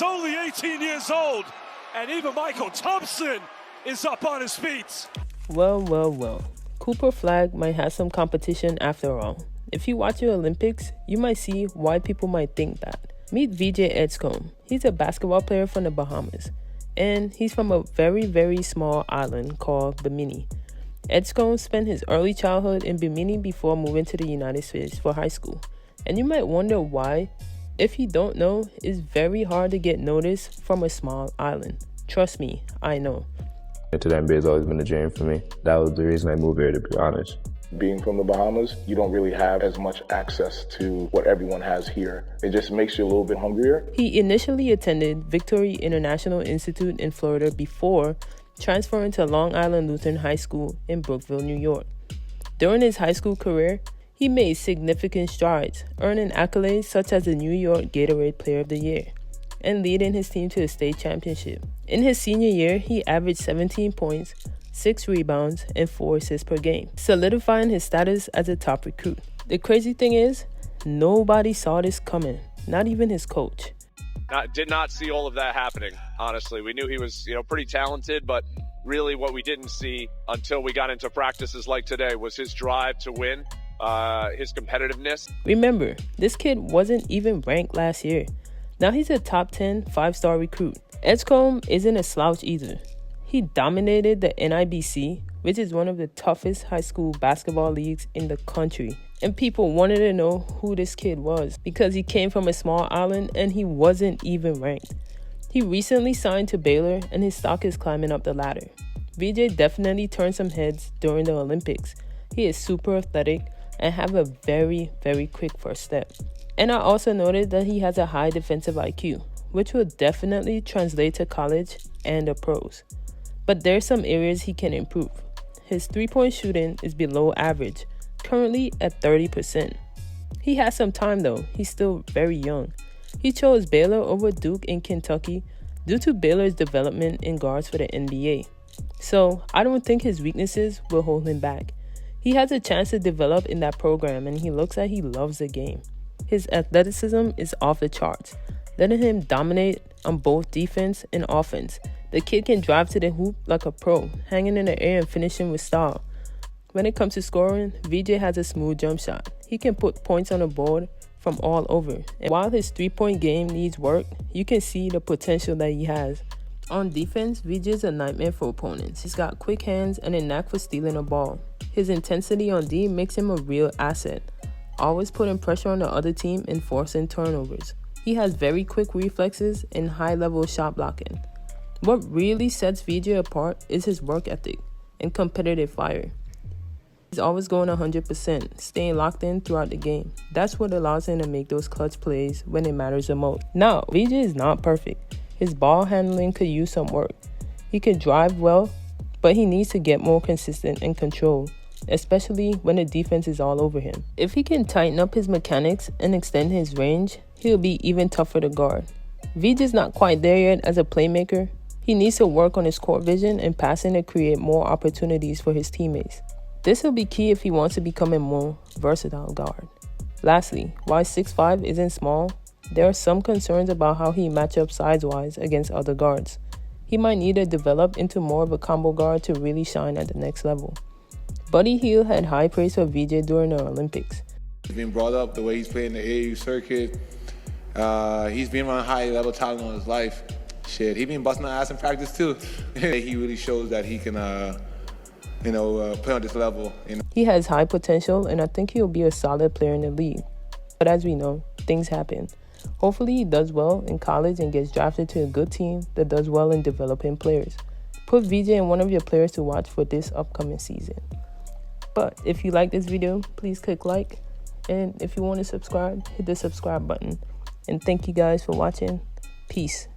Only 18 years old, and even Michael Thompson is up on his feet. Well. Cooper Flag might have some competition after all. If you watch the Olympics, you might see why people might think that. Meet VJ Edgecombe. He's a basketball player from the Bahamas, and he's from a very small island called Bimini. Edgecombe spent his early childhood in Bimini before moving to the United States for high school. And you might wonder why. If you don't know, it's very hard to get noticed from a small island. Trust me, I know. To the NBA has always been a dream for me. That was the reason I moved here, to be honest. Being from the Bahamas, you don't really have as much access to what everyone has here. It just makes you a little bit hungrier. He initially attended Victory International Institute in Florida before transferring to Long Island Lutheran High School in Brookville, New York. During his high school career, he made significant strides, earning accolades such as the New York Gatorade Player of the Year and leading his team to a state championship. In his senior year, he averaged 17 points, 6 rebounds, and 4 assists per game, solidifying his status as a top recruit. The crazy thing is, nobody saw this coming, not even his coach. Did not see all of that happening, honestly. We knew he was, pretty talented, but really what we didn't see until we got into practices like today was his drive to win, his competitiveness. Remember, this kid wasn't even ranked last year. Now he's a top 10 5-star recruit. Edgecombe isn't a slouch either. He dominated the NIBC, which is one of the toughest high school basketball leagues in the country. And people wanted to know who this kid was because he came from a small island and he wasn't even ranked. He recently signed to Baylor and his stock is climbing up the ladder. VJ definitely turned some heads during the Olympics. He is super athletic and have a very quick first step. And I also noticed that he has a high defensive IQ, which will definitely translate to college and the pros. But there's some areas he can improve. His 3-point shooting is below average, currently at 30%. He has some time though, he's still very young. He chose Baylor over Duke in Kentucky due to Baylor's development in guards for the NBA. So I don't think his weaknesses will hold him back. He has a chance to develop in that program and he looks like he loves the game. His athleticism is off the charts, letting him dominate on both defense and offense. The kid can drive to the hoop like a pro, hanging in the air and finishing with style. When it comes to scoring, VJ has a smooth jump shot. He can put points on the board from all over. And while his 3-point game needs work, you can see the potential that he has. On defense, VJ is a nightmare for opponents. He's got quick hands and a knack for stealing a ball. His intensity on D makes him a real asset, always putting pressure on the other team and forcing turnovers. He has very quick reflexes and high-level shot blocking. What really sets VJ apart is his work ethic and competitive fire. He's always going 100%, staying locked in throughout the game. That's what allows him to make those clutch plays when it matters the most. Now, VJ is not perfect. His ball handling could use some work. He can drive well, but he needs to get more consistent and controlled, especially when the defense is all over him. If he can tighten up his mechanics and extend his range, he'll be even tougher to guard. VJ is not quite there yet as a playmaker. He needs to work on his court vision and passing to create more opportunities for his teammates. This will be key if he wants to become a more versatile guard. Lastly, while 6'5" isn't small, there are some concerns about how he matches up size-wise against other guards. He might need to develop into more of a combo guard to really shine at the next level. Buddy Hield had high praise for VJ during the Olympics. He's been brought up the way he's played in the AAU circuit. He's been around high-level talent all his life. Shit, he's been busting our ass in practice too. He really shows that he can, play on this level. He has high potential, and I think he'll be a solid player in the league. But as we know, things happen. Hopefully he does well in college and gets drafted to a good team that does well in developing players. Put VJ in one of your players to watch for this upcoming season. But if you like this video, please click like. And if you want to subscribe, hit the subscribe button. And thank you guys for watching. Peace.